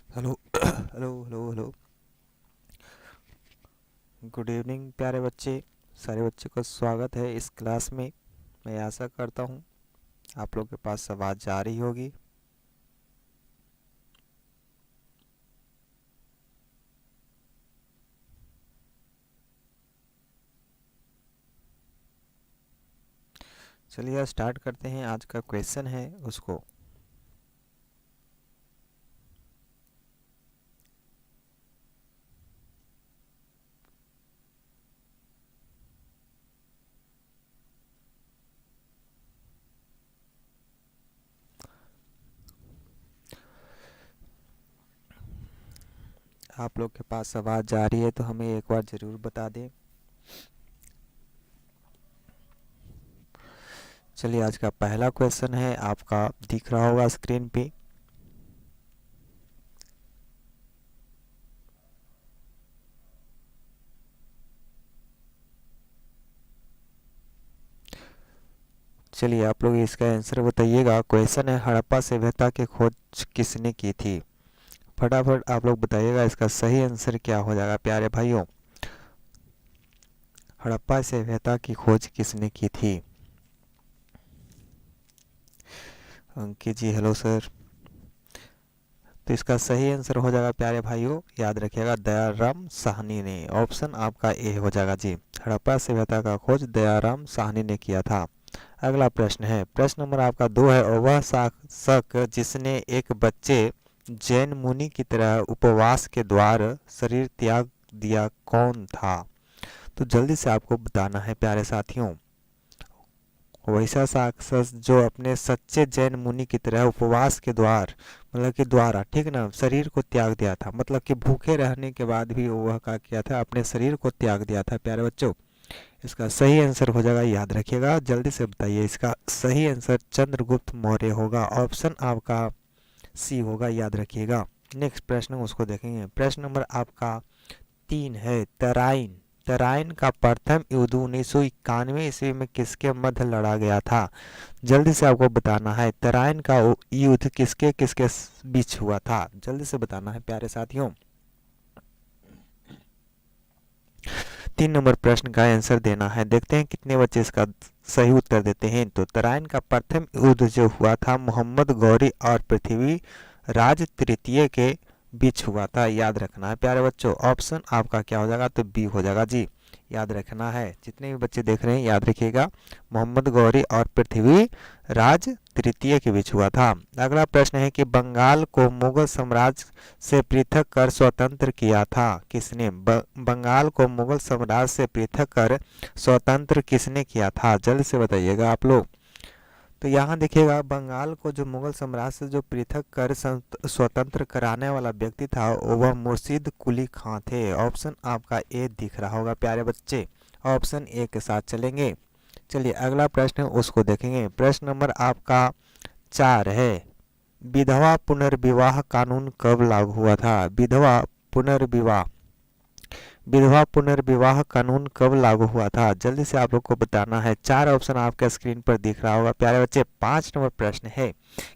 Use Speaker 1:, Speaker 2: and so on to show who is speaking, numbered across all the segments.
Speaker 1: Hello hello hello hello. Good evening प्यारे बच्चे। सारे बच्चों का स्वागत है इस क्लास में। मैं आशा करता हूँ आप लोग के पास आवाज़ जा रही होगी। चलिए स्टार्ट करते हैं। आज का क्वेश्चन है उसको। आप लोग के पास आवाज़ जा रही है तो हमें एक बार ज़रूर बता दें। चलिए आज का पहला क्वेश्चन है, आपका दिख रहा होगा स्क्रीन पे। चलिए आप लोग इसका आंसर बताइएगा। क्वेश्चन है, हड़प्पा सभ्यता की खोज किसने की थी? फटाफट आप लोग बताइएगा इसका सही आंसर क्या हो जाएगा प्यारे भाइयों। हड़प्पा सभ्यता की खोज किसने की थी? अंकित जी हेलो सर। तो इसका सही आंसर हो जाएगा प्यारे भाइयों, याद रखिएगा, दयाराम साहनी ने। ऑप्शन आपका ए हो जाएगा जी। हड़प्पा सभ्यता का खोज दयाराम साहनी ने किया था। अगला प्रश्न है, प्रश्न नंबर आपका 2 है, और वह शासक जिसने एक बच्चे जैन मुनि की तरह उपवास के द्वारा शरीर त्याग दिया कौन था? तो जल्दी से आपको बताना है प्यारे साथियों। वैसा राक्षस जो अपने सच्चे जैन मुनि की तरह उपवास के द्वारा ठीक ना, शरीर को त्याग दिया था। मतलब कि भूखे रहने के बाद भी वह क्या किया था, अपने शरीर को त्याग दिया था प्यारे बच्चों। इसका सही आंसर हो जाएगा, याद रखिएगा, जल्दी से बताइए। इसका सही आंसर चंद्रगुप्त मौर्य होगा। ऑप्शन आपका सी होगा, याद रखिएगा। नेक्स्ट प्रश्न उसको देखेंगे। प्रश्न नंबर आपका 3 है, तराइन। तराइन का प्रथम युद्ध 1991 ईस्वी में किसके मध्य लड़ा गया था? जल्दी से आपको बताना है, तराइन का युद्ध किसके किसके बीच हुआ था? जल्दी से बताना है प्यारे साथियों। 3 नंबर प्रश्न का आंसर देना है। देखते हैं कितने बच्चे इसका सही उत्तर देते हैं। तो तराइन का प्रथम युद्ध जो हुआ था मोहम्मद गौरी और पृथ्वी राज तृतीय के बीच हुआ था। याद रखना है प्यारे बच्चों। ऑप्शन आपका क्या हो जाएगा? तो बी हो जाएगा जी। याद रखना है, जितने भी बच्चे देख रहे हैं याद रखिएगा, मोहम्मद गौरी और पृथ्वी राज तृतीय के बीच हुआ था। अगला प्रश्न है कि बंगाल को मुगल साम्राज्य से पृथक कर स्वतंत्र किया था किसने? बंगाल को मुगल साम्राज्य से पृथक कर स्वतंत्र किसने किया था? जल्द से बताइएगा आप लोग। तो यहाँ देखिएगा, बंगाल को जो मुगल साम्राज्य से जो पृथक कर स्वतंत्र कराने वाला व्यक्ति था वह मुर्शिद कुली खां थे। ऑप्शन आपका ए दिख रहा होगा प्यारे बच्चे। ऑप्शन ए के साथ चलेंगे। चलिए अगला प्रश्न उसको देखेंगे। प्रश्न नंबर आपका 4 है, विधवा पुनर्विवाह कानून कब लागू हुआ था? पुनर्विवाह विधवा पुनर्विवाह कानून कब लागू हुआ था? जल्दी से आप लोग को बताना है। 4 ऑप्शन आपके स्क्रीन पर दिख रहा होगा प्यारे बच्चे। 5 नंबर प्रश्न है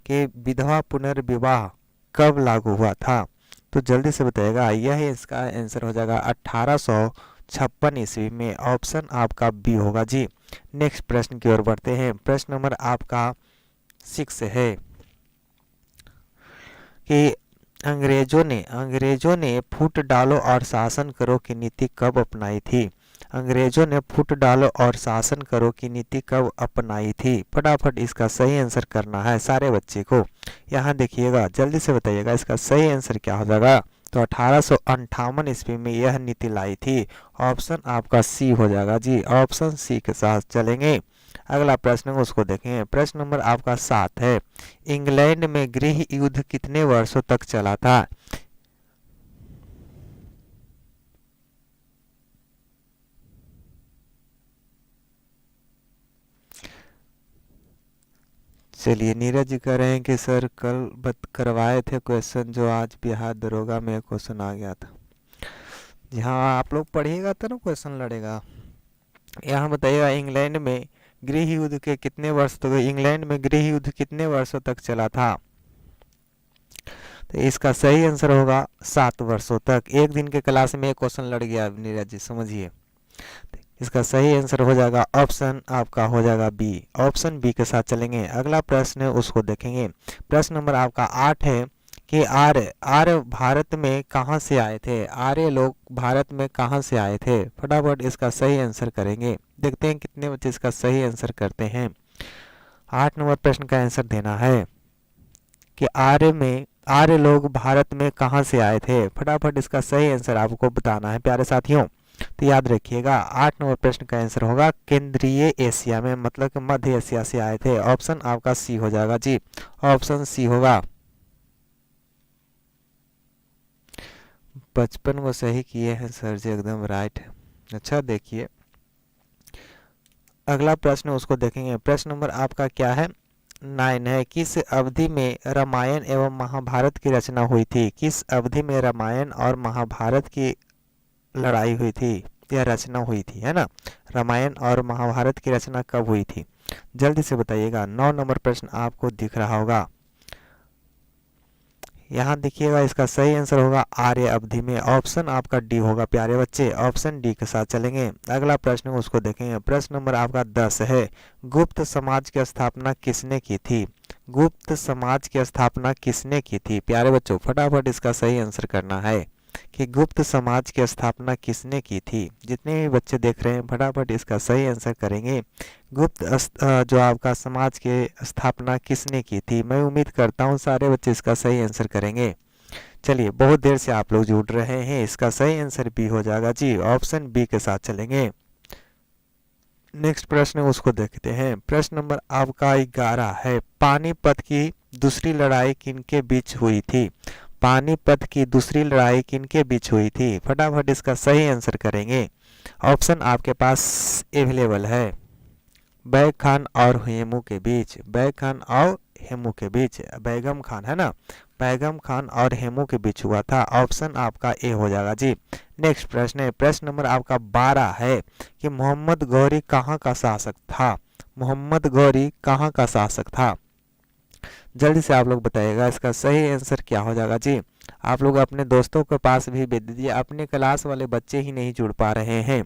Speaker 1: कि विधवा पुनर्विवाह कब लागू हुआ था? तो जल्दी से बताइएगा। यह इसका आंसर हो जाएगा 1856 ईस्वी में। ऑप्शन आपका बी होगा जी। नेक्स्ट प्रश्न की ओर बढ़ते हैं। प्रश्न नंबर आपका 6 है कि अंग्रेजों ने फूट डालो और शासन करो की नीति कब अपनाई थी? अंग्रेजों ने फूट डालो और शासन करो की नीति कब अपनाई थी? फटाफट इसका सही आंसर करना है सारे बच्चे को। यहाँ देखिएगा, जल्दी से बताइएगा इसका सही आंसर क्या हो जाएगा। तो 1858 ईस्वी में यह नीति लाई थी। ऑप्शन आपका सी हो जाएगा जी। ऑप्शन सी के साथ चलेंगे। अगला प्रश्न उसको देखें। प्रश्न नंबर आपका 7 है, इंग्लैंड में गृह युद्ध कितने वर्षों तक चला था? चलिए नीरज जी कह रहे हैं कि सर कल बत करवाए थे क्वेश्चन, जो आज बिहार दरोगा में क्वेश्चन आ गया था। जी हाँ, आप लोग पढ़िएगा तो ना क्वेश्चन लड़ेगा। यहाँ बताइएगा, इंग्लैंड में गृह युद्ध के कितने वर्ष तक इंग्लैंड में गृह युद्ध कितने वर्षों तक चला था? तो इसका सही आंसर होगा 7 वर्षों तक। एक दिन के क्लास में एक क्वेश्चन लड़ गया नीरज जी, समझिए। इसका सही आंसर हो जाएगा ऑप्शन आपका हो जाएगा बी। ऑप्शन बी के साथ चलेंगे। अगला प्रश्न है उसको देखेंगे। प्रश्न नंबर आपका 8 है कि आर्य भारत में कहाँ से आए थे। आर्य लोग भारत में कहाँ से आए थे। फटाफट इसका सही आंसर करेंगे। देखते हैं कितने बच्चे इसका सही आंसर करते हैं। 8 नंबर प्रश्न का आंसर देना है कि आर्य लोग भारत में कहाँ से आए थे। फटाफट इसका सही आंसर आपको बताना है प्यारे साथियों। तो याद रखिएगा 8 नंबर प्रश्न का आंसर होगा केंद्रीय एशिया में, मतलब कि मध्य एशिया से आए थे। ऑप्शन आपका सी हो जाएगा जी, ऑप्शन सी होगा। 55 वो सही किए हैं सर जी, एकदम राइट। अच्छा देखिए अगला प्रश्न उसको देखेंगे। प्रश्न नंबर आपका क्या है 9 है। किस अवधि में रामायण एवं महाभारत की रचना हुई थी। किस अवधि में रामायण और महाभारत की लड़ाई हुई थी या रचना हुई थी, है ना। रामायण और महाभारत की रचना कब हुई थी, जल्दी से बताइएगा। 9 नंबर प्रश्न आपको दिख रहा होगा। यहाँ देखिएगा इसका सही आंसर होगा आर्य अवधि में। ऑप्शन आपका डी होगा प्यारे बच्चे, ऑप्शन डी के साथ चलेंगे। अगला प्रश्न उसको देखेंगे। प्रश्न नंबर आपका 10 है। गुप्त समाज की स्थापना किसने की थी। गुप्त समाज की स्थापना किसने की थी। प्यारे बच्चों फटाफट इसका सही आंसर करना है कि गुप्त समाज की स्थापना किसने की थी। जितने भी बच्चे देख रहे हैं फटाफट इसका सही आंसर करेंगे। गुप्त जो आपका समाज की स्थापना किसने की थी। मैं उम्मीद करता हूँ सारे बच्चे इसका सही आंसर करेंगे। चलिए बहुत देर से आप लोग जुड़ रहे हैं, इसका सही आंसर बी हो जाएगा जी, ऑप्शन बी के साथ चलेंगे। नेक्स्ट प्रश्न उसको देखते हैं। प्रश्न नंबर आपका 11 है। पानीपत की दूसरी लड़ाई किनके बीच हुई थी। पानीपत की दूसरी लड़ाई किनके बीच हुई थी। फटाफट इसका सही आंसर करेंगे। ऑप्शन आपके पास अवेलेबल है। बैग खान और हेमू के बीच, बैग खान और हेमू के बीच, बैगम खान है ना, बैगम खान और हेमू के बीच हुआ था। ऑप्शन आपका ए हो जाएगा जी। नेक्स्ट प्रश्न है। प्रश्न नंबर आपका 12 है कि मोहम्मद गौरी कहाँ का शासक था। मोहम्मद गौरी कहाँ का शासक था। जल्दी से आप लोग बताइएगा इसका सही आंसर क्या हो जाएगा जी। आप लोग अपने दोस्तों के पास भी भेज दीजिए, अपने क्लास वाले बच्चे ही नहीं जुड़ पा रहे हैं।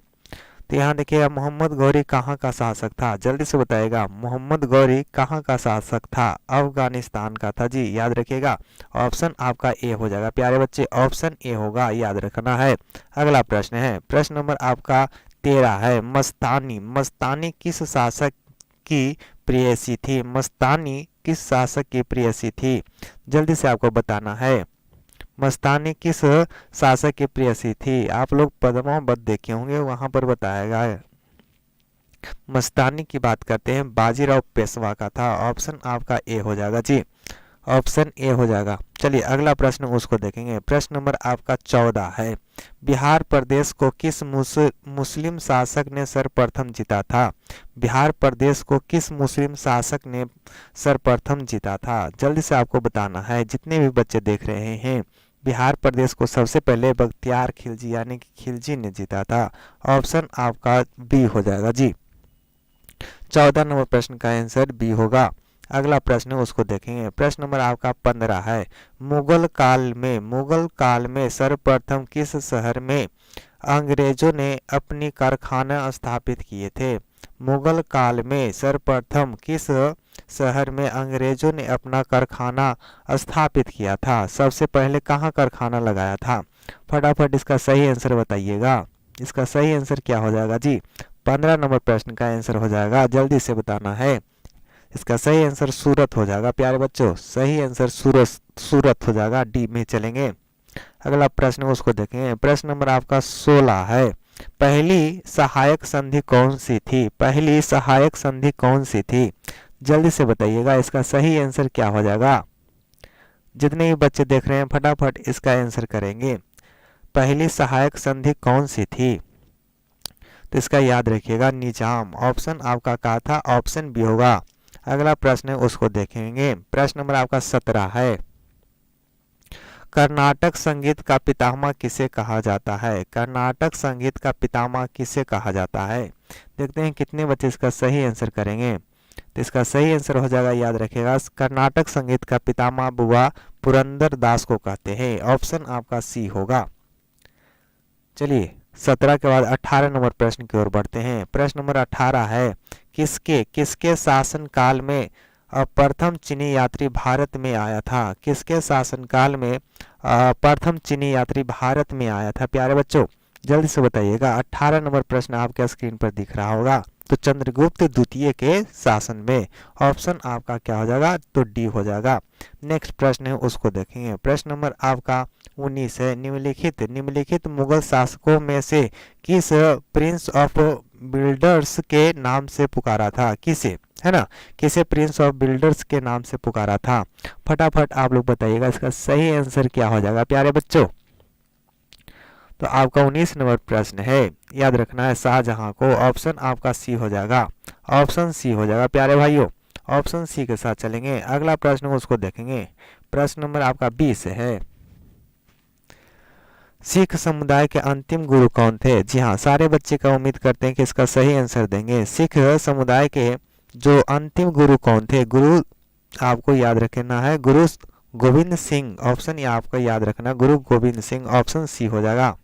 Speaker 1: तो यहाँ देखिएगा मोहम्मद गौरी कहाँ का शासक था, जल्दी से बताइएगा। मोहम्मद गौरी कहाँ का शासक था। अफगानिस्तान का था जी, याद रखिएगा। ऑप्शन आपका ए हो जाएगा प्यारे बच्चे, ऑप्शन ए होगा, याद रखना है। अगला प्रश्न है। प्रश्न नंबर आपका 13 है। मस्तानी, मस्तानी किस शासक की प्रेयसी थी। मस्तानी किस शासक की प्रेयसी थी, जल्दी से आपको बताना है। मस्तानी किस शासक की प्रेयसी थी। आप लोग पद्मावत देखे होंगे, वहां पर बताया है। मस्तानी की बात करते हैं, बाजीराव पेशवा का था। ऑप्शन आपका ए हो जाएगा जी, ऑप्शन ए हो जाएगा। चलिए अगला प्रश्न उसको देखेंगे। प्रश्न नंबर आपका 14 है। बिहार प्रदेश को किस मुस्लिम शासक ने सर्वप्रथम जीता था। बिहार प्रदेश को किस मुस्लिम शासक ने सर्वप्रथम जीता था, जल्दी से आपको बताना है। जितने भी बच्चे देख रहे हैं, बिहार प्रदेश को सबसे पहले बख्तियार खिलजी यानी कि खिलजी ने जीता था। ऑप्शन आपका बी हो जाएगा जी। 14 नंबर प्रश्न का आंसर बी होगा। अगला प्रश्न है उसको देखेंगे। प्रश्न नंबर आपका 15 है। मुगल काल में सर्वप्रथम किस शहर में अंग्रेजों ने अपनी कारखाना स्थापित किए थे। मुगल काल में सर्वप्रथम किस शहर में अंग्रेजों ने अपना कारखाना स्थापित किया था। सबसे पहले कहाँ कारखाना लगाया था। फटाफट इसका सही आंसर बताइएगा। इसका सही आंसर क्या हो जाएगा जी। 15 नंबर प्रश्न का आंसर हो जाएगा, जल्दी से बताना है। इसका सही आंसर सूरत हो जाएगा प्यारे बच्चों, सही आंसर सूरत हो जाएगा, डी में चलेंगे। अगला प्रश्न उसको देखेंगे। प्रश्न नंबर आपका 16 है। पहली सहायक संधि कौन सी थी। पहली सहायक संधि कौन सी थी, जल्दी से बताइएगा। इसका सही आंसर क्या हो जाएगा। जितने भी बच्चे देख रहे हैं फटाफट इसका आंसर करेंगे। पहली सहायक संधि कौन सी थी, तो इसका याद रखिएगा निजाम। ऑप्शन आपका क्या था, ऑप्शन बी होगा। अगला प्रश्न है उसको देखेंगे। प्रश्न नंबर आपका 17 है। कर्नाटक संगीत का पितामह किसे कहा जाता है। कर्नाटक संगीत का पितामह किसे कहा जाता है। देखते हैं कितने बच्चे इसका सही आंसर करेंगे। तो इसका सही आंसर हो जाएगा, याद रखिएगा, कर्नाटक संगीत का पितामह बुआ पुरंदर दास को कहते हैं। ऑप्शन आपका सी होगा। चलिए 17 के बाद 18 नंबर प्रश्न की ओर बढ़ते हैं। प्रश्न नंबर 18 है, किसके किसके शासन काल में प्रथम चीनी यात्री भारत में आया था? किसके शासनकाल में प्रथम चीनी यात्री भारत में आया था? प्यारे बच्चों जल्दी से बताइएगा। 18 नंबर प्रश्न आपके स्क्रीन पर दिख रहा होगा। तो चंद्रगुप्त द्वितीय के शासन में। ऑप्शन आपका क्या हो जाएगा? तो डी हो जाएगा। नेक्स्ट प्रश्न है उसको देखेंगे। प्रश्न नंबर आपका 19 है, निम्नलिखित मुगल शासकों में से किस प्रिंस ऑफ बिल्डर्स के नाम से पुकारा था? किसे, है ना, किसे प्रिंस ऑफ बिल्डर्स के नाम से पुकारा था? फटाफट आप लोग बताइएगा, इसका सही आंसर क्या हो जाएगा प्यारे बच्चों? तो आपका 19 नंबर प्रश्न है, याद रखना है शाहजहां को। ऑप्शन आपका सी हो जाएगा। ऑप्शन सी हो जाएगा प्यारे भाइयों, ऑप्शन सी के साथ चलेंगे। अगला प्रश्न उसको देखेंगे। प्रश्न नंबर आपका 20 है, सिख समुदाय के अंतिम गुरु कौन थे? जी हाँ, सारे बच्चे का उम्मीद करते हैं कि इसका सही आंसर देंगे। सिख समुदाय के जो अंतिम गुरु कौन थे? गुरु आपको याद रखना है, गुरु गोविंद सिंह। ऑप्शन ये आपको याद रखना, गुरु गोविंद सिंह। ऑप्शन सी हो जाएगा।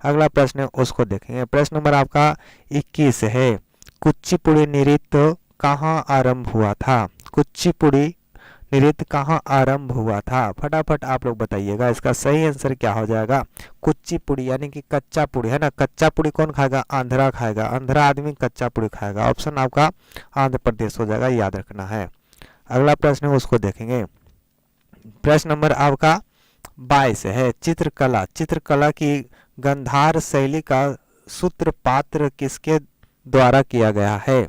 Speaker 1: अगला प्रश्न उसको देखेंगे। प्रश्न नंबर आपका 21 है, कुचिपुड़ी नृत्य कहाँ आरंभ हुआ था? कुचिपुड़ी नृत्य कहाँ आरंभ हुआ था? फटाफट आप लोग बताइएगा, इसका सही आंसर क्या हो जाएगा? कुचिपुड़ी यानी कि कच्चा पुड़ी, है ना। कच्चा पुड़ी कौन खाएगा? आंध्रा खाएगा। आंध्रा आदमी कच्चा पुड़ी खाएगा। ऑप्शन आपका आंध्र प्रदेश हो जाएगा, याद रखना है। अगला प्रश्न उसको देखेंगे। प्रश्न नंबर आपका 22 है, चित्रकला की गंधार शैली का सूत्रपात किसके द्वारा किया गया है?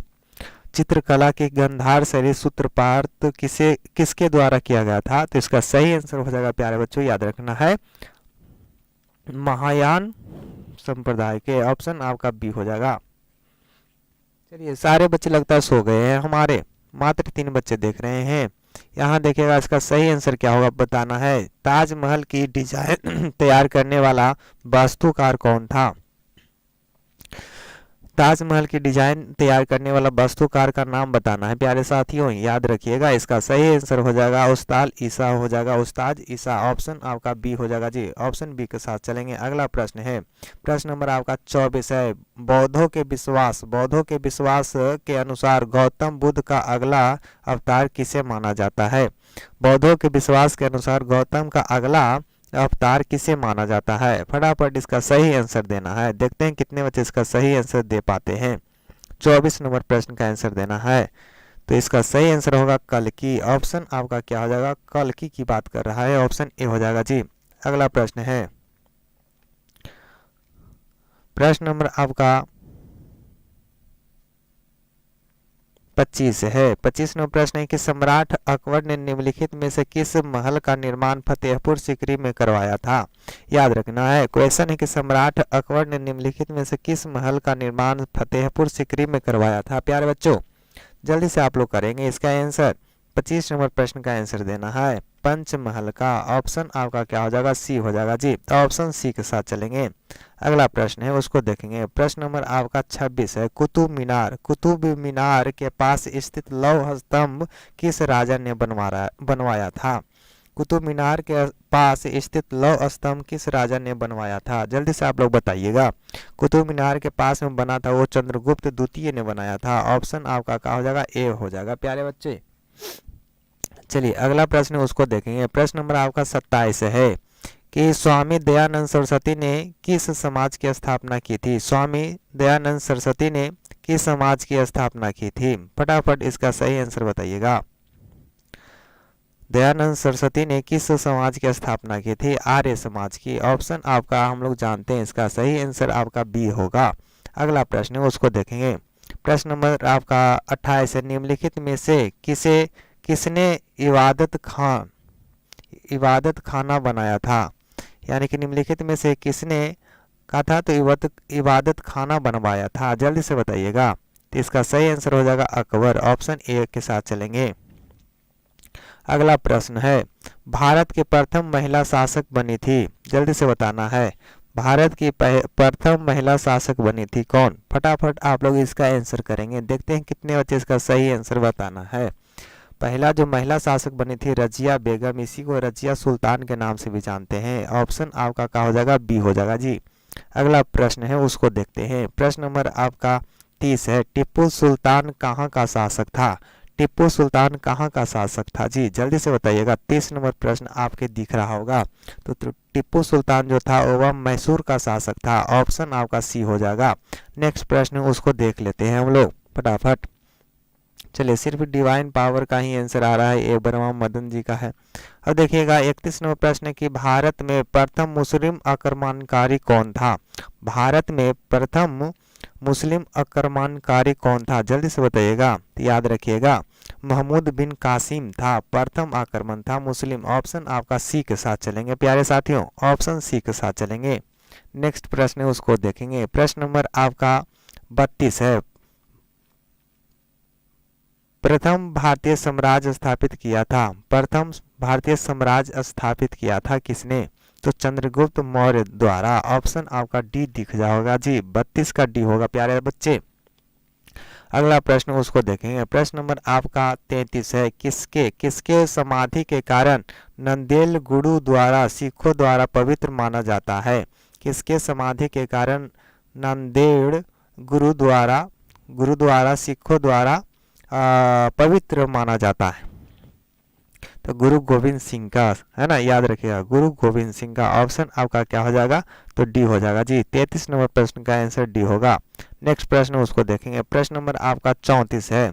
Speaker 1: चित्रकला की गंधार शैली सूत्रपात किसके द्वारा किया गया था? तो इसका सही आंसर हो जाएगा प्यारे बच्चों, याद रखना है, महायान संप्रदाय के। ऑप्शन आपका बी हो जाएगा। चलिए सारे बच्चे लगता है सो गए हैं हमारे, मात्र 3 बच्चे देख रहे हैं। यहाँ देखिएगा, इसका सही आंसर क्या होगा बताना है। ताजमहल की डिजाइन तैयार करने वाला वास्तुकार कौन था? ताजमहल की डिजाइन तैयार करने वाला वास्तुकार का नाम बताना है प्यारे साथियों, याद रखिएगा। इसका सही आंसर हो जाएगा उस्ताद ईसा हो जाएगा, उस्ताद ईसा। ऑप्शन आपका बी हो जाएगा जी, ऑप्शन बी के साथ चलेंगे। अगला प्रश्न है, प्रश्न नंबर आपका 24 है, बौद्धों के विश्वास के अनुसार गौतम बुद्ध का अगला अवतार किसे माना जाता है? बौद्धों के विश्वास के अनुसार गौतम का अगला अवतार किसे माना जाता है? फटाफट इसका सही आंसर देना है। देखते हैं कितने बच्चे इसका सही आंसर दे पाते हैं। 24 नंबर प्रश्न का आंसर देना है। तो इसका सही आंसर होगा कल्कि। ऑप्शन आपका क्या हो जाएगा? कल्कि की बात कर रहा है, ऑप्शन ए हो जाएगा जी। अगला प्रश्न है, प्रश्न नंबर आपका 25 है। 25 नंबर प्रश्न है कि सम्राट अकबर ने निम्नलिखित में से किस महल का निर्माण फतेहपुर सीकरी में करवाया था? याद रखना है, क्वेश्चन है कि सम्राट अकबर ने निम्नलिखित में से किस महल का निर्माण फतेहपुर सीकरी में करवाया था? प्यारे बच्चों जल्दी से आप लोग करेंगे इसका आंसर। 25 नंबर प्रश्न का आंसर देना है पंचमहल का। ऑप्शन आपका क्या हो जाएगा? सी हो जाएगा जी, ऑप्शन सी के साथ चलेंगे। अगला प्रश्न है उसको देखेंगे। प्रश्न नंबर आपका 26 है, कुतुब मीनार के पास स्थित लौह स्तंभ किस राजा ने बनवाया था? कुतुब मीनार के पास स्थित लौह स्तंभ किस राजा ने बनवाया था? जल्दी से आप लोग बताइएगा। कुतुब मीनार के पास में बना था वो चंद्रगुप्त द्वितीय ने बनाया था। ऑप्शन आपका क्या हो जाएगा? ए हो जाएगा प्यारे बच्चे। चलिए अगला प्रश्न उसको देखेंगे। प्रश्न नंबर आपका 27 है कि स्वामी दयानंद सरस्वती ने किस समाज की स्थापना की थी? स्वामी दयानंद सरस्वती ने किस समाज की स्थापना की थी? फटाफट इसका सही आंसर बताइएगा। दयानंद सरस्वती ने किस समाज की स्थापना की थी? आर्य समाज की। ऑप्शन आपका हम लोग जानते हैं, इसका सही आंसर आपका बी होगा। अगला प्रश्न है उसको देखेंगे। प्रश्न नंबर आपका 28 है, निम्नलिखित में से किसने इबादत खाना बनाया था? यानी कि निम्नलिखित में से किसने कहा था तो इबादत खाना बनवाया था? जल्दी से बताइएगा। तो इसका सही आंसर हो जाएगा अकबर। ऑप्शन ए के साथ चलेंगे। अगला प्रश्न है, भारत के प्रथम महिला शासक बनी थी? जल्दी से बताना है। भारत की प्रथम महिला शासक बनी थी कौन? फटाफट आप लोग इसका आंसर करेंगे। देखते हैं कितने बच्चे इसका सही आंसर बताना है। पहला जो महिला शासक बनी थी रजिया बेगम, इसी को रजिया सुल्तान के नाम से भी जानते हैं। ऑप्शन आपका क्या हो जाएगा? बी हो जाएगा जी। अगला प्रश्न है उसको देखते हैं। प्रश्न नंबर आपका 30 है, टीपू सुल्तान कहाँ का शासक था? टीपू सुल्तान कहाँ का शासक था जी? जल्दी से बताइएगा। 30 नंबर प्रश्न आपके दिख रहा होगा। तो टीपू सुल्तान जो था वह मैसूर का शासक था। ऑप्शन आपका सी हो जाएगा। नेक्स्ट प्रश्न उसको देख लेते हैं हम लोग फटाफट। चलिए, सिर्फ डिवाइन पावर का ही आंसर आ रहा है, ये बर्मा मदन जी का है। अब देखिएगा 31 नंबर प्रश्न कि भारत में प्रथम मुस्लिम आक्रमणकारी कौन था? भारत में प्रथम मुस्लिम आक्रमणकारी कौन था? जल्दी से बताइएगा। याद रखिएगा, महमूद बिन कासिम था, प्रथम आक्रमण था मुस्लिम। ऑप्शन आपका सी के साथ चलेंगे प्यारे साथियों, ऑप्शन सी के साथ चलेंगे। नेक्स्ट प्रश्न उसको देखेंगे। प्रश्न नंबर आपका 32 है, प्रथम भारतीय साम्राज्य स्थापित किया था। प्रथम भारतीय साम्राज्य स्थापित किया था किसने? तो चंद्रगुप्त मौर्य द्वारा। ऑप्शन आपका डी दिख जाएगा जी, 32 का डी होगा प्यारे बच्चे। अगला प्रश्न उसको देखेंगे। प्रश्न नंबर आपका 33 है, किसके किसके समाधि के कारण नंदेल गुरु द्वारा सिखों द्वारा पवित्र माना जाता है? किसके समाधि के कारण नांदेड़ गुरुद्वारा सिखों द्वारा पवित्र माना जाता है? तो गुरु गोविंद सिंह का है ना, याद रखिएगा, गुरु गोविंद सिंह का। ऑप्शन आपका क्या हो जाएगा? तो डी हो जाएगा जी। 33 नंबर प्रश्न का आंसर डी होगा। नेक्स्ट प्रश्न उसको देखेंगे। प्रश्न नंबर आपका 34 है,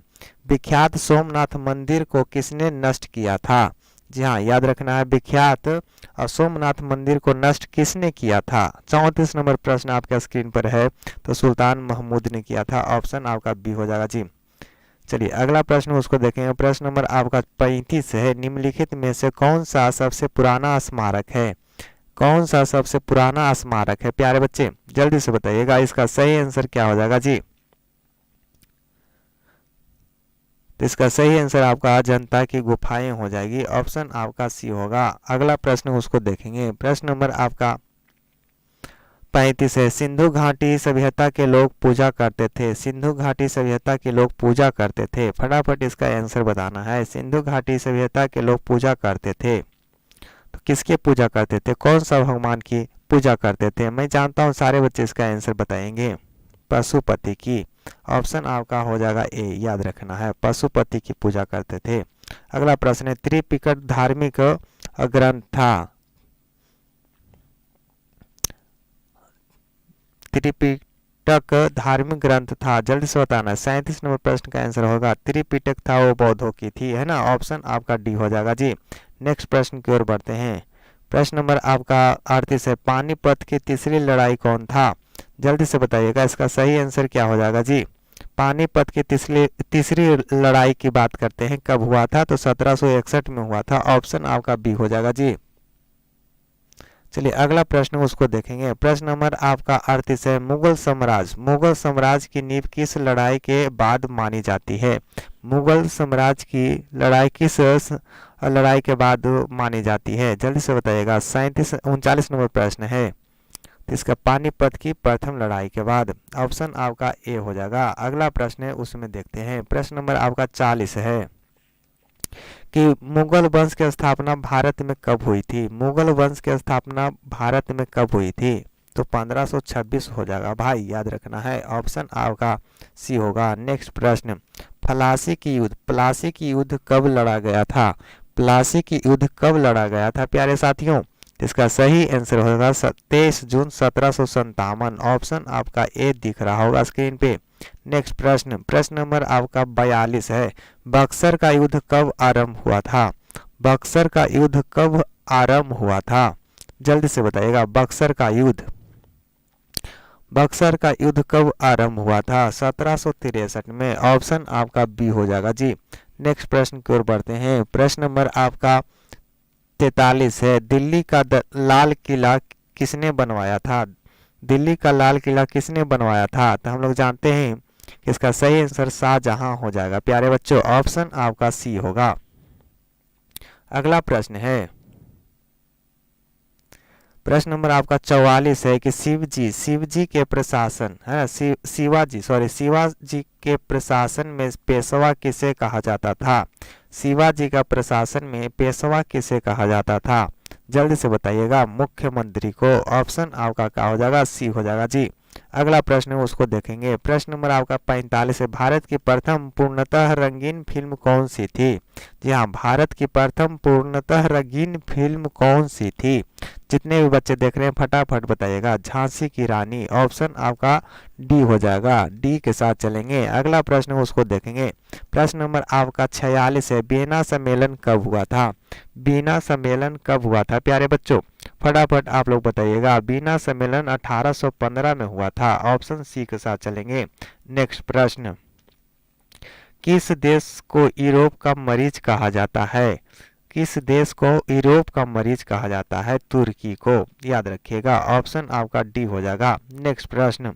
Speaker 1: विख्यात सोमनाथ मंदिर को किसने नष्ट किया था? जी हाँ, याद रखना है, विख्यात सोमनाथ मंदिर को नष्ट किसने किया था? 34 नंबर प्रश्न आपके स्क्रीन पर है, तो सुल्तान महमूद ने किया था। ऑप्शन आपका बी हो जाएगा जी। चलिए, अगला प्रश्न उसको देखेंगे। प्रश्न नंबर आपका 35 है, निम्नलिखित में से कौन सा सबसे पुराना स्मारक है? कौन सा सबसे पुराना स्मारक है प्यारे बच्चे? जल्दी से बताइएगा, इसका सही आंसर क्या हो जाएगा जी? तो इसका सही आंसर आपका अजंता की गुफाएं हो जाएगी। ऑप्शन आपका सी होगा। अगला प्रश्न उसको देखेंगे। प्रश्न नंबर आपका 35 है, सिंधु घाटी सभ्यता के लोग पूजा करते थे। सिंधु घाटी सभ्यता के लोग पूजा करते थे। फटाफट इसका आंसर बताना है। सिंधु घाटी सभ्यता के लोग पूजा करते थे, तो किसके पूजा करते थे? कौन सा भगवान की पूजा करते थे? मैं जानता हूँ सारे बच्चे इसका आंसर बताएंगे, पशुपति की। ऑप्शन आपका हो जाएगा ए, याद रखना है, पशुपति की पूजा करते थे। अगला प्रश्न है, त्रिपिटक धार्मिक ग्रंथ था। त्रिपिटक धार्मिक ग्रंथ था, जल्दी से बताना है। 37 नंबर प्रश्न का आंसर होगा त्रिपिटक था वो बौद्धों की थी, है ना। ऑप्शन आपका डी हो जाएगा जी। नेक्स्ट प्रश्न की ओर बढ़ते हैं। प्रश्न नंबर आपका 38 है, पानीपत की तीसरी लड़ाई कौन था? जल्दी से बताइएगा, इसका सही आंसर क्या हो जाएगा जी? पानीपत की तीसरी लड़ाई की बात करते हैं, कब हुआ था? तो 1761 में हुआ था। ऑप्शन आपका बी हो जाएगा जी। चलिए, अगला प्रश्न उसको देखेंगे। प्रश्न नंबर आपका 38 है, मुगल साम्राज्य की नींव किस लड़ाई के बाद मानी जाती है? मुगल साम्राज्य की लड़ाई किस लड़ाई के बाद मानी जाती है? जल्दी से बताइएगा। 39 नंबर प्रश्न है, तो इसका पानीपत की प्रथम लड़ाई के बाद। ऑप्शन आपका ए हो जाएगा। अगला प्रश्न है उसमें देखते हैं। प्रश्न नंबर आपका 40 है कि मुगल वंश की स्थापना भारत में कब हुई थी? मुगल वंश की स्थापना भारत में कब हुई थी? तो 1526 हो जाएगा भाई, याद रखना है। ऑप्शन आपका सी होगा। नेक्स्ट प्रश्न, प्लासी की युद्ध कब लड़ा गया था? प्लासी की युद्ध कब लड़ा गया था प्यारे साथियों? इसका सही आंसर होगा 23 जून 1757। ऑप्शन आपका ए दिख रहा होगा स्क्रीन पे। नेक्स्ट प्रश्न नंबर आपका 42 है, बक्सर का युद्ध कब आरंभ हुआ था? बक्सर का युद्ध कब आरंभ हुआ था? जल्दी से बताइएगा। बक्सर का युद्ध कब आरंभ हुआ था? 1763 में। ऑप्शन आपका बी हो जाएगा जी। नेक्स्ट प्रश्न की ओर बढ़ते हैं। प्रश्न नंबर आपका 43 है, दिल्ली का लाल किला किसने बनवाया था? दिल्ली का लाल किला किसने बनवाया था? तो हम लोग जानते हैं कि इसका सही आंसर शाहजहां हो जाएगा प्यारे बच्चों। ऑप्शन आपका सी होगा। अगला प्रश्न है, प्रश्न नंबर आपका 44 है कि शिव जी के प्रशासन है ना, शिवाजी के प्रशासन में पेशवा किसे कहा जाता था। शिवाजी का प्रशासन में पेशवा किसे कहा जाता था, जल्दी से बताइएगा। मुख्यमंत्री को। ऑप्शन आपका क्या हो जाएगा, सी हो जाएगा जी। अगला प्रश्न है उसको देखेंगे। प्रश्न नंबर आपका 45 है, भारत की प्रथम पूर्णतः रंगीन फिल्म कौन सी थी। जी हाँ, भारत की प्रथम पूर्णतः रंगीन फिल्म कौन सी थी। जितने भी बच्चे देख रहे हैं फटाफट बताइएगा। झांसी की रानी। ऑप्शन आपका डी हो जाएगा, डी के साथ चलेंगे। अगला प्रश्न उसको देखेंगे। प्रश्न नंबर आपका 46 है, बीना सम्मेलन कब हुआ था। बीना सम्मेलन कब हुआ था प्यारे बच्चों, फटाफट आप लोग बताइएगा। बीना सम्मेलन 1815 में हुआ था। ऑप्शन सी के साथ चलेंगे। नेक्स्ट प्रश्न, किस देश को यूरोप का मरीज कहा जाता है। किस देश को यूरोप का मरीज कहा जाता है, तुर्की को, याद रखिएगा। ऑप्शन आपका डी हो जाएगा। नेक्स्ट प्रश्न,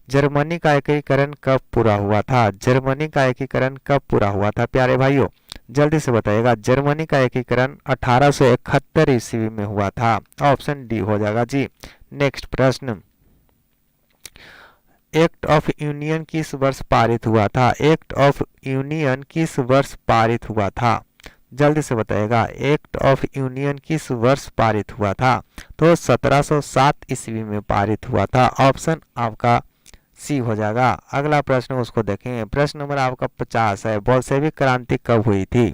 Speaker 1: जर्मनी का एकीकरण कब पूरा हुआ था। जर्मनी का एकीकरण कब पूरा हुआ था प्यारे भाइयों, जल्दी से बताइएगा। जर्मनी का एकीकरण 1871 ईस्वी में हुआ था। ऑप्शन डी हो जाएगा जी। नेक्स्ट प्रश्न, एक्ट ऑफ यूनियन किस वर्ष पारित हुआ था। एक्ट ऑफ यूनियन किस वर्ष पारित हुआ था, जल्दी से बताइएगा। एक्ट ऑफ यूनियन किस वर्ष पारित हुआ था, तो 1707 ईस्वी में पारित हुआ था। ऑप्शन आपका सी हो जाएगा। अगला प्रश्न उसको देखेंगे। प्रश्न नंबर आपका 50 है, बोल्शेविक क्रांति कब हुई थी।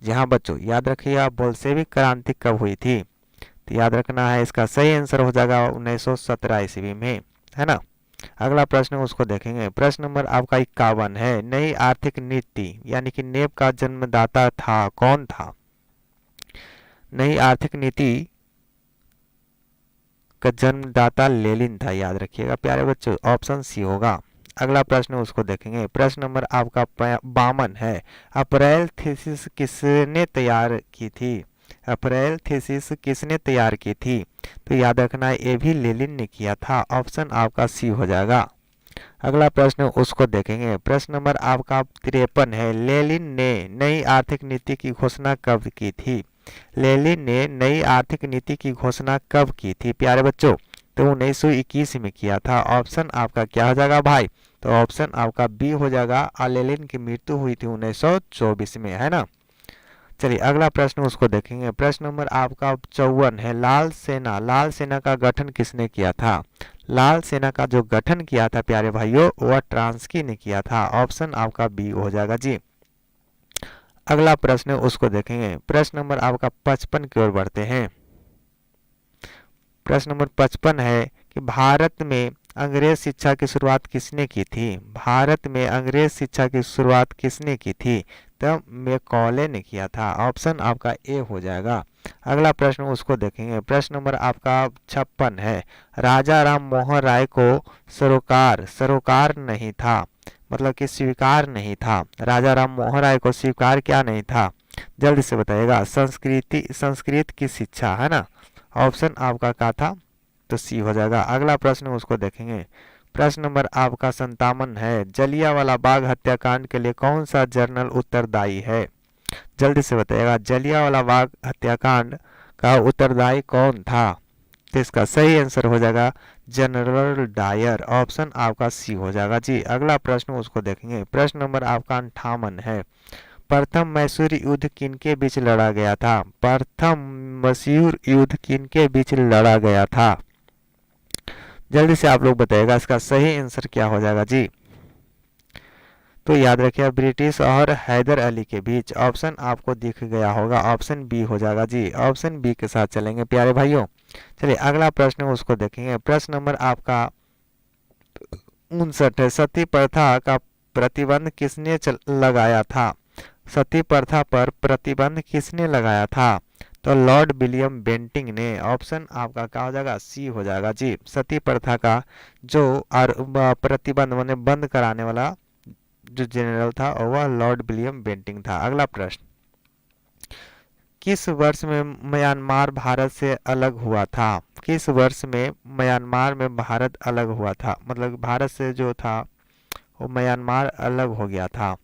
Speaker 1: जी हाँ बच्चों, याद रखिएगा बोल्शेविक क्रांति कब हुई थी, तो याद रखना है इसका सही आंसर हो जाएगा 1917 ईस्वी में, है ना। अगला प्रश्न उसको देखेंगे। प्रश्न नंबर आपका 51 है, नई आर्थिक नीति यानी कि नेप का जन्मदाता था, कौन था। नई आर्थिक नीति का जन्मदाता लेनिन था, याद रखिएगा प्यारे बच्चों। ऑप्शन सी होगा। अगला प्रश्न उसको देखेंगे। प्रश्न नंबर आपका 52 है, अप्रैल थीसिस किसने तैयार की थी। अप्रैल थीसिस किसने तैयार की थी, तो याद रखना है ये भी लेनिन ने किया था। ऑप्शन आपका सी हो जाएगा। अगला प्रश्न उसको देखेंगे। प्रश्न नंबर आपका 53 है, लेनिन ने नई आर्थिक नीति की घोषणा कब की थी। लेनिन ने नई आर्थिक नीति की घोषणा कब की थी प्यारे बच्चों, तो 1921 में किया था। ऑप्शन आपका क्या हो जाएगा भाई, तो ऑप्शन आपका बी हो जाएगा। और लेनिन की मृत्यु हुई थी 1924 में, है ना। चलिए अगला प्रश्न उसको देखेंगे। प्रश्न नंबर आपका 54 है, लाल सेना का गठन किसने किया था। लाल सेना का जो गठन किया था प्यारे भाइयों, वह ट्रांस्की ने किया था। ऑप्शन आपका बी हो जाएगा जी। अगला प्रश्न उसको देखेंगे। प्रश्न नंबर आपका 55 की ओर बढ़ते हैं। प्रश्न नंबर 55 है कि भारत में अंग्रेज शिक्षा की शुरुआत किसने की थी। भारत में अंग्रेज शिक्षा की शुरुआत किसने की थी, तो मैकॉले ने किया था। ऑप्शन आपका ए हो जाएगा। अगला प्रश्न उसको देखेंगे। प्रश्न नंबर आपका 56 है, राजा राम मोहन राय को सरोकार नहीं था, मतलब कि स्वीकार नहीं था। राजा राम मोहन राय को स्वीकार क्या नहीं था, जल्दी से बताइएगा। संस्कृत की शिक्षा, है ना। ऑप्शन आपका क्या था, तो सी हो जाएगा। अगला प्रश्न उसको देखेंगे। प्रश्न नंबर आपका 57 है, जलियांवाला बाग हत्याकांड के लिए कौन सा जर्नल उत्तरदायी है। जल्दी से बताइएगा, जलियांवाला बाग हत्याकांड का उत्तरदायी कौन था, तो इसका सही आंसर हो जाएगा जनरल डायर। ऑप्शन आपका सी हो जाएगा जी। अगला प्रश्न उसको देखेंगे। प्रश्न नंबर आपका 58 है, प्रथम मैसूर युद्ध किनके बीच लड़ा गया था। प्रथम मैसूर युद्ध किनके बीच लड़ा गया था, जल्दी से आप लोग बताइएगा इसका सही आंसर क्या हो जाएगा जी। तो याद रखिए ब्रिटिश और हैदर अली के बीच। ऑप्शन आपको दिख गया होगा, ऑप्शन बी हो जाएगा जी। ऑप्शन बी के साथ चलेंगे प्यारे भाइयों। चलिए अगला प्रश्न उसको देखेंगे। प्रश्न नंबर आपका 59 है, सती प्रथा का प्रतिबंध किसने लगाया था। सती प्रथा पर प्रतिबंध किसने लगाया था, तो लॉर्ड विलियम बेंटिंग ने। ऑप्शन आपका क्या हो जाएगा, सी हो जाएगा जी। सती प्रथा का जो प्रतिबंध माने बंद कराने वाला जो जनरल था वह लॉर्ड विलियम बेंटिंग था। अगला प्रश्न, किस वर्ष में म्यांमार भारत से अलग हुआ था। किस वर्ष में म्यांमार में भारत अलग हुआ था, मतलब भारत से जो था वो म्यांमार अलग हो गया था,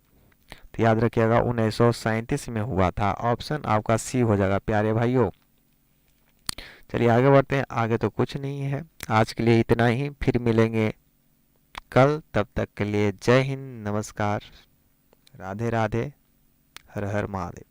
Speaker 1: तो याद रखिएगा 1937 में हुआ था। ऑप्शन आपका सी हो जाएगा प्यारे भाइयों। चलिए आगे बढ़ते हैं। आगे तो कुछ नहीं है, आज के लिए इतना ही, फिर मिलेंगे कल। तब तक के लिए जय हिंद, नमस्कार, राधे राधे, हर हर महादेव।